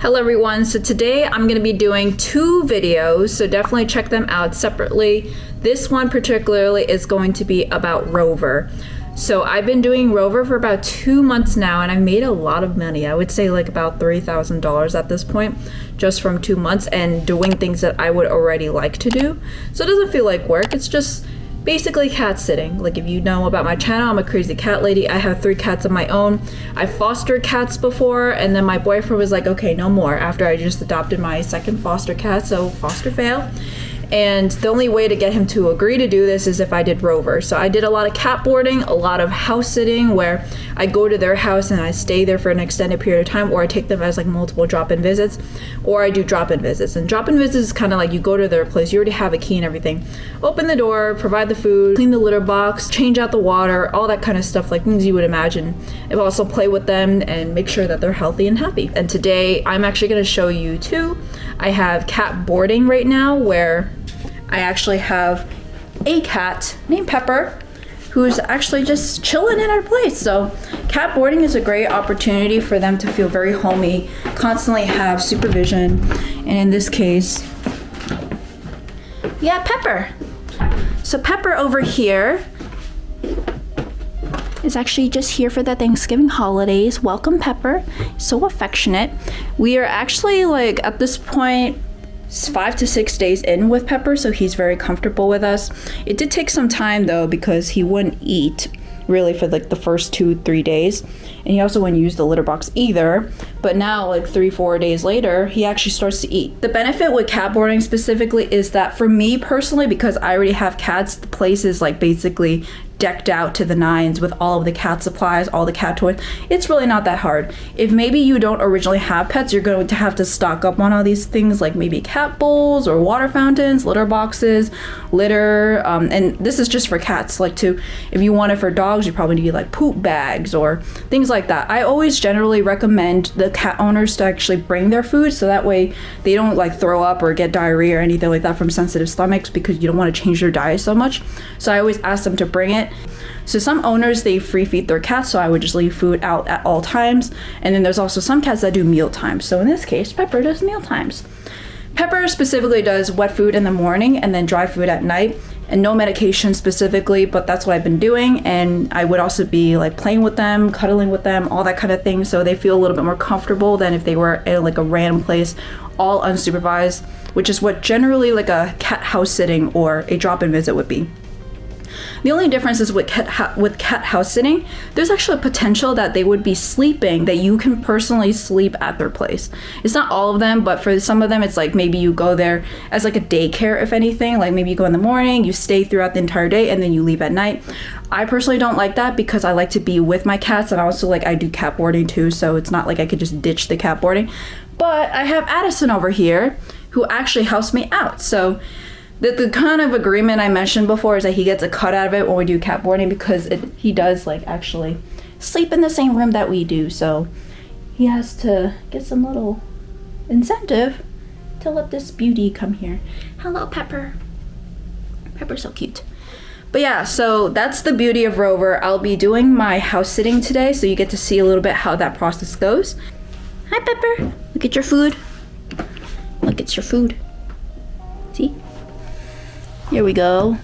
Hello everyone, so today I'm going to be doing two videos, so definitely check them out separately. This one particularly is going to be about Rover. So I've been doing Rover for about 2 months now and I've made a lot of money. I would say like about $3,000 at this point just from 2 months and doing things that I would already like to do. So it doesn't feel like work, it's just basically cat sitting. Like if you know about my channel, I'm a crazy cat lady. I have 3 cats of my own. I fostered cats before and then my boyfriend was like, okay, no more, after I just adopted my second foster cat, so foster fail. And the only way to get him to agree to do this is if I did Rover. So I did a lot of cat boarding, a lot of house sitting where I go to their house and I stay there for an extended period of time, or I take them as like multiple drop-in visits, or I do drop-in visits. And drop-in visits is kind of like you go to their place, you already have a key and everything. Open the door, provide the food, clean the litter box, change out the water, all that kind of stuff, like things you would imagine. And also play with them and make sure that they're healthy and happy. And today I'm actually going to show you two. I have cat boarding right now where I actually have a cat named Pepper who's actually just chilling in our place. So cat boarding is a great opportunity for them to feel very homey, constantly have supervision. And in this case, yeah, Pepper. So Pepper over here is actually just here for the Thanksgiving holidays. Welcome, Pepper. So affectionate. We are actually like at this point 5 to 6 days in with Pepper, so he's very comfortable with us. It did take some time though because he wouldn't eat really for like the first 2-3 days, and he also wouldn't use the litter box either. But now like 3-4 days later he actually starts to eat. The benefit with cat boarding specifically is that for me personally, because I already have cats, the place is like basically decked out to the nines with all of the cat supplies, all the cat toys. It's really not that hard. If maybe you don't originally have pets, you're going to have to stock up on all these things like maybe cat bowls or water fountains, litter boxes, litter, and this is just for cats. Like if you want it for dogs, you probably need like poop bags or things like that. I always generally recommend the cat owners to actually bring their food so that way they don't like throw up or get diarrhea or anything like that from sensitive stomachs, because you don't want to change their diet so much. So I always ask them to bring it. So some owners, they free feed their cats, so I would just leave food out at all times. And then there's also some cats that do meal times. So in this case, Pepper does meal times. Pepper specifically does wet food in the morning and then dry food at night, and no medication specifically, but that's what I've been doing. And I would also be like playing with them, cuddling with them, all that kind of thing, so they feel a little bit more comfortable than if they were at like a random place, all unsupervised, which is what generally like a cat house sitting or a drop-in visit would be. The only difference is with cat house sitting, there's actually a potential that they would be sleeping, that you can personally sleep at their place. It's not all of them, but for some of them, it's like maybe you go there as like a daycare, if anything. Like maybe you go in the morning, you stay throughout the entire day, and then you leave at night. I personally don't like that because I like to be with my cats, and also like I do cat boarding too, so it's not like I could just ditch the cat boarding. But I have Addison over here who actually helps me out. So the kind of agreement I mentioned before is that he gets a cut out of it when we do cat boarding, because he does like actually sleep in the same room that we do, so he has to get some little incentive to let this beauty come here. Hello, Pepper. Pepper's so cute. But yeah, so that's the beauty of Rover. I'll be doing my house sitting today, so you get to see a little bit how that process goes. Hi, Pepper. Look at your food. Look, it's your food. See? Here we go,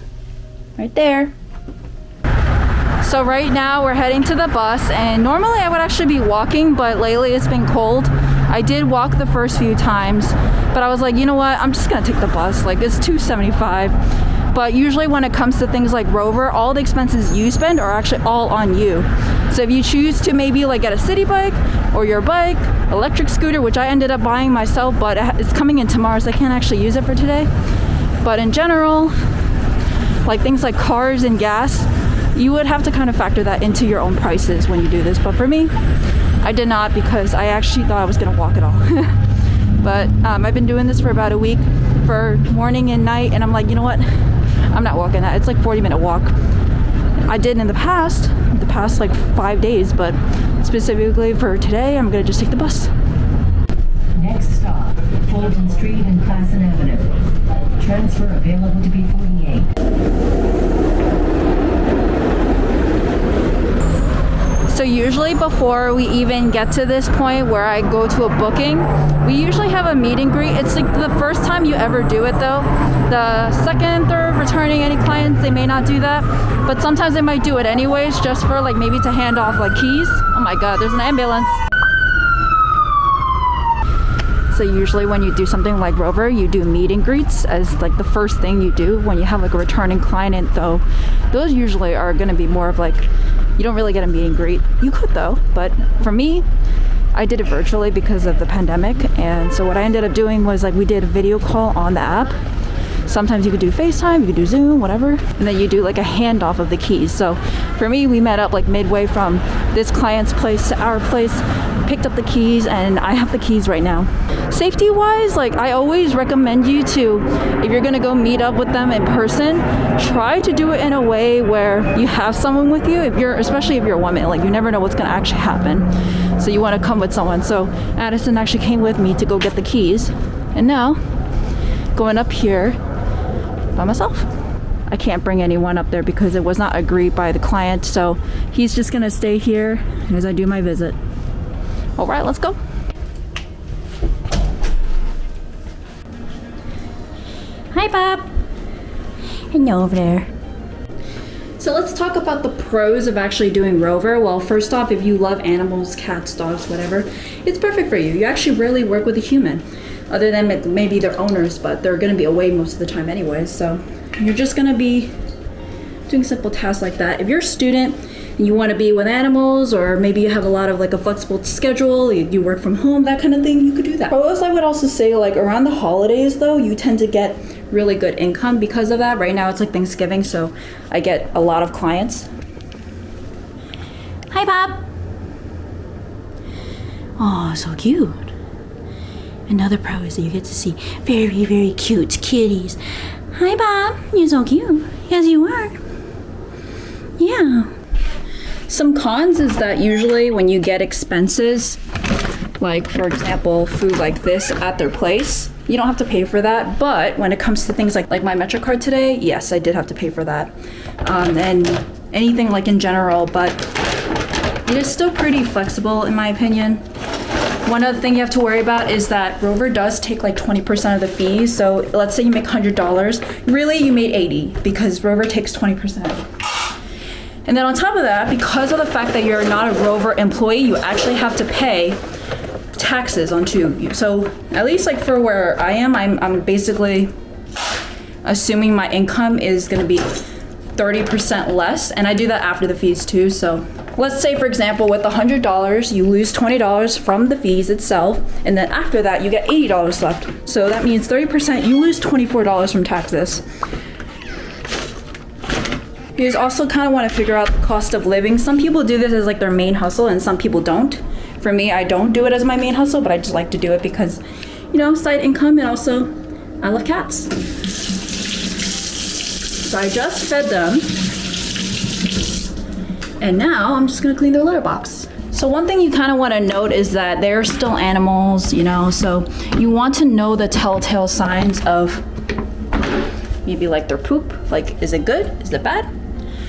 right there. So right now we're heading to the bus, and normally I would actually be walking, but lately it's been cold. I did walk the first few times, but I was like, you know what, I'm just gonna take the bus. Like, it's $2.75. But usually when it comes to things like Rover, all the expenses you spend are actually all on you. So if you choose to maybe like get a city bike or your bike, electric scooter, which I ended up buying myself, but it's coming in tomorrow, so I can't actually use it for today. But in general, like things like cars and gas, you would have to kind of factor that into your own prices when you do this. But for me, I did not, because I actually thought I was gonna walk it all. But I've been doing this for about a week for morning and night, and I'm like, you know what? I'm not walking that. It's like 40-minute walk. I did in the past like 5 days, but specifically for today, I'm gonna just take the bus. Next stop, Fulton Street and Classen Avenue. Transfer available to B48. So usually before we even get to this point where I go to a booking, we usually have a meet and greet. It's like the first time you ever do it though. The second, third, returning any clients, they may not do that. But sometimes they might do it anyways, just for like maybe to hand off like keys. Oh my God, there's an ambulance. So usually when you do something like Rover, you do meet and greets as like the first thing you do when you have like a returning client though. Those usually are gonna be more of like, you don't really get a meet and greet. You could though, but for me, I did it virtually because of the pandemic. And so what I ended up doing was like we did a video call on the app. Sometimes you could do FaceTime, you could do Zoom, whatever. And then you do like a handoff of the keys. So for me, we met up like midway from this client's place to our place, picked up the keys, and I have the keys right now. Safety wise, like I always recommend you to, if you're gonna go meet up with them in person, try to do it in a way where you have someone with you. Especially if you're a woman, like you never know what's gonna actually happen. So you wanna come with someone. So Addison actually came with me to go get the keys. And now, going up here by myself. I can't bring anyone up there because it was not agreed by the client. So he's just gonna stay here as I do my visit. All right, let's go. Hi, Bob. Hello over there. So let's talk about the pros of actually doing Rover. Well, first off, if you love animals, cats, dogs, whatever, it's perfect for you. You actually rarely work with a human, other than maybe their owners, but they're gonna be away most of the time anyways. So you're just gonna be doing simple tasks like that. If you're a student and you wanna be with animals, or maybe you have a lot of like a flexible schedule, you work from home, that kind of thing, you could do that. Pros, I would also say like around the holidays though, you tend to get really good income because of that. Right now it's like Thanksgiving, so I get a lot of clients. Hi, Bob. Oh, so cute. Another pro is that you get to see very, very cute kitties. Hi, Bob. You're so cute. Yes, you are. Yeah. Some cons is that usually when you get expenses, like for example, food like this at their place, you don't have to pay for that. But when it comes to things like my MetroCard today, yes, I did have to pay for that. And anything like in general, but it is still pretty flexible in my opinion. One other thing you have to worry about is that Rover does take like 20% of the fees. So let's say you make $100, really you made 80 because Rover takes 20%. And then on top of that, because of the fact that you're not a Rover employee, you actually have to pay taxes onto you. So at least like for where I am, I'm basically assuming my income is gonna be 30% less, and I do that after the fees too. So let's say for example with $100 you lose $20 from the fees itself, and then after that you get $80 left. So that means 30%, you lose $24 from taxes. You guys also kind of want to figure out the cost of living. Some people do this as like their main hustle and some people don't. For me, I don't do it as my main hustle, but I just like to do it because, you know, side income, and also I love cats. So I just fed them. And now I'm just gonna clean their litter box. So one thing you kind of want to note is that they're still animals, you know, so you want to know the telltale signs of maybe like their poop, like is it good, is it bad?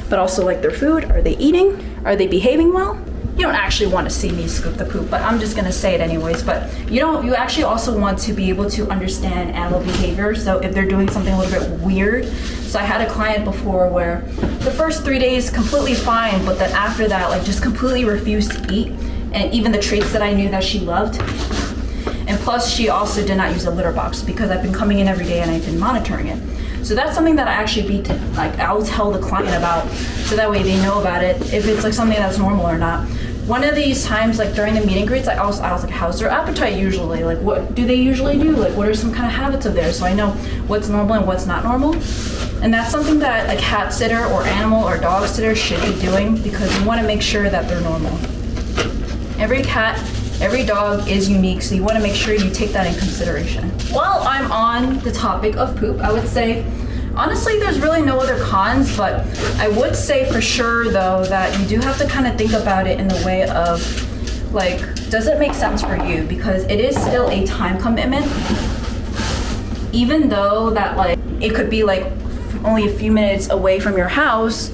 But also like their food, are they eating? Are they behaving well? You don't actually want to see me scoop the poop, but I'm just gonna say it anyways. But you actually also want to be able to understand animal behavior. So if they're doing something a little bit weird. So I had a client before where the first 3 days completely fine, but then after that, like just completely refused to eat. And even the treats that I knew that she loved. And plus she also did not use a litter box because I've been coming in every day and I've been monitoring it. So that's something that I actually I'll tell the client about, so that way they know about it, if it's like something that's normal or not. One of these times, like during the meet and greets, I was like, how's their appetite usually? Like, what do they usually do? Like, what are some kind of habits of theirs? So I know what's normal and what's not normal. And that's something that a cat sitter or animal or dog sitter should be doing, because you want to make sure that they're normal. Every cat, every dog is unique, so you want to make sure you take that in consideration. While I'm on the topic of poop, I would say, honestly, there's really no other cons, but I would say for sure though that you do have to kind of think about it in the way of like, does it make sense for you? Because it is still a time commitment. Even though that like, it could be like only a few minutes away from your house,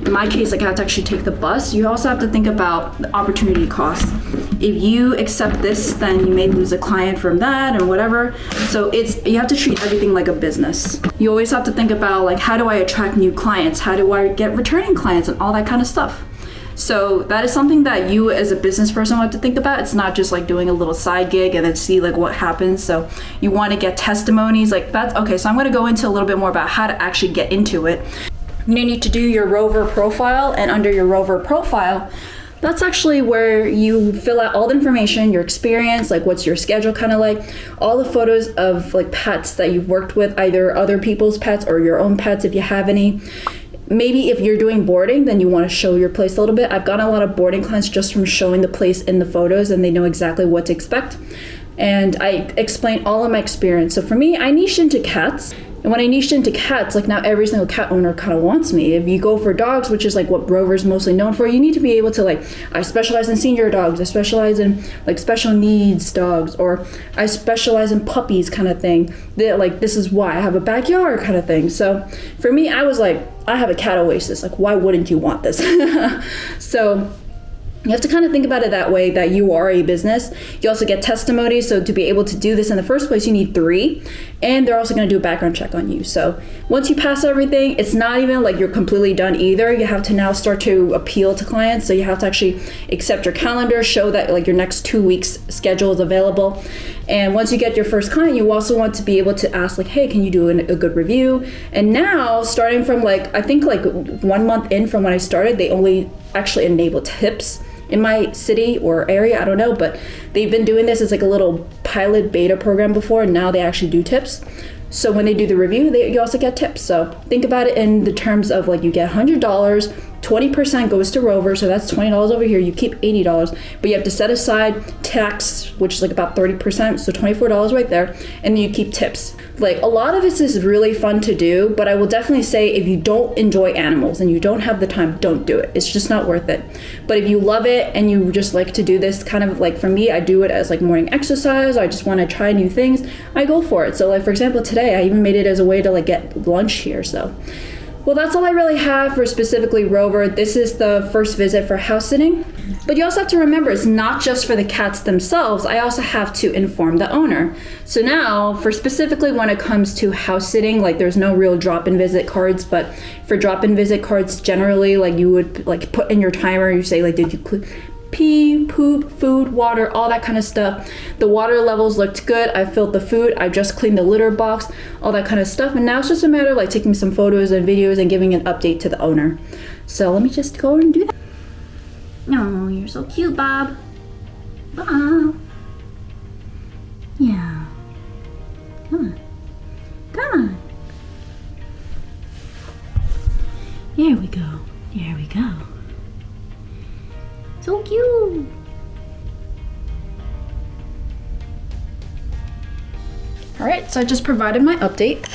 in my case, like I have to actually take the bus, you also have to think about the opportunity cost. If you accept this, then you may lose a client from that and whatever. So you have to treat everything like a business. You always have to think about like, how do I attract new clients? How do I get returning clients and all that kind of stuff? So that is something that you as a business person have to think about. It's not just like doing a little side gig and then see like what happens. So you want to get testimonies like that's okay. So I'm going to go into a little bit more about how to actually get into it. You need to do your Rover profile, and under your Rover profile, that's actually where you fill out all the information, your experience, like what's your schedule kind of like, all the photos of like pets that you've worked with, either other people's pets or your own pets if you have any. Maybe if you're doing boarding, then you want to show your place a little bit. I've gotten a lot of boarding clients just from showing the place in the photos, and they know exactly what to expect. And I explain all of my experience. So for me, I niched into cats. And when I niched into cats, like now every single cat owner kind of wants me. If you go for dogs, which is like what Rover's mostly known for, you need to be able to like, I specialize in senior dogs, I specialize in like special needs dogs, or I specialize in puppies kind of thing. Like this is why I have a backyard kind of thing. So for me, I was like, I have a cat oasis. Like why wouldn't you want this? So you have to kind of think about it that way, that you are a business. You also get testimonies. So to be able to do this in the first place, you need 3. And they're also going to do a background check on you. So once you pass everything, it's not even like you're completely done either. You have to now start to appeal to clients. So you have to actually accept your calendar, show that like your next 2 weeks schedule is available. And once you get your first client, you also want to be able to ask like, hey, can you do a good review? And now starting from like, I think like 1 month in from when I started, they only actually enable tips in my city or area, I don't know, but they've been doing this as like a little pilot beta program before, and now they actually do tips. So when they do the review, you also get tips. So think about it in the terms of like you get $100, 20% goes to Rover, so that's $20 over here. You keep $80, but you have to set aside tax, which is like about 30%, so $24 right there, and then you keep tips. Like a lot of this is really fun to do, but I will definitely say if you don't enjoy animals and you don't have the time, don't do it. It's just not worth it. But if you love it and you just like to do this kind of like, for me, I do it as like morning exercise. I just want to try new things. I go for it. So like for example, today I even made it as a way to like get lunch here. So well, that's all I really have for specifically Rover. This is the first visit for house sitting. But you also have to remember, it's not just for the cats themselves. I also have to inform the owner. So now, for specifically when it comes to house sitting, like there's no real drop-in visit cards, but for drop-in visit cards, generally, like you would like put in your timer, you say like, did you pee, poop, food, water, all that kind of stuff. The water levels looked good. I filled the food. I just cleaned the litter box, all that kind of stuff. And now it's just a matter of like taking some photos and videos and giving an update to the owner. So let me just go and do that. Oh, you're so cute, Bob. Bob. Yeah. Come on. Come on. There we go. There we go. So cute. All right, so I just provided my update.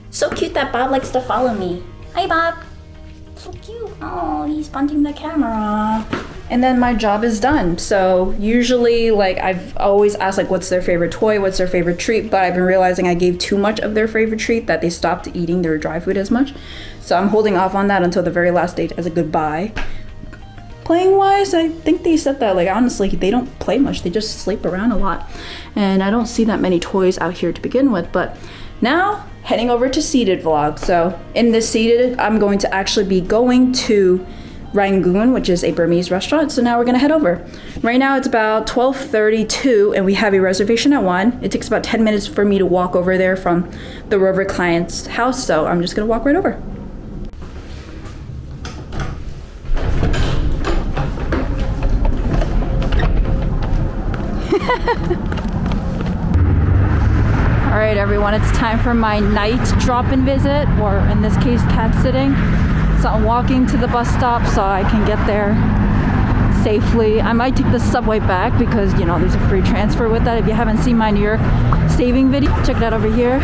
So cute that Bob likes to follow me. Hi, Bob. So cute. Oh, he's punching the camera. And then my job is done. So usually, like I've always asked like what's their favorite toy, what's their favorite treat, but I've been realizing I gave too much of their favorite treat that they stopped eating their dry food as much. So I'm holding off on that until the very last day as a goodbye. Playing wise, I think they said that like honestly they don't play much, they just sleep around a lot, and I don't see that many toys out here to begin with. But now heading over to seated vlog. So in this seated, I'm going to actually be going to Rangoon, which is a Burmese restaurant. So now we're gonna head over. Right now it's about 12:32 and we have a reservation at 1. It takes about 10 minutes for me to walk over there from the Rover client's house, so I'm just gonna walk right over. All right, everyone, it's time for my night drop-in visit, or in this case, cat sitting. So I'm walking to the bus stop so I can get there safely. I might take the subway back because, you know, there's a free transfer with that. If you haven't seen my New York saving video, check it out over here.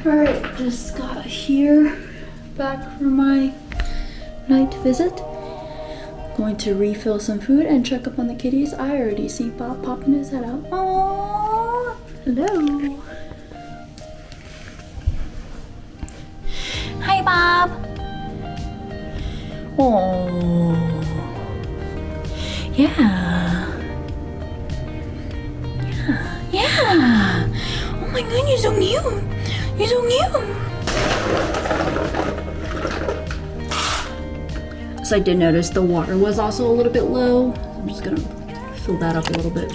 All right, just got here, back from my night visit. Going to refill some food and check up on the kitties. I already see Bob popping his head out. Aww. Hello. Hi, Bob. Oh. Yeah. Yeah. Oh my god, you're so cute. You're so cute. So I did notice the water was also a little bit low. I'm just gonna fill that up a little bit.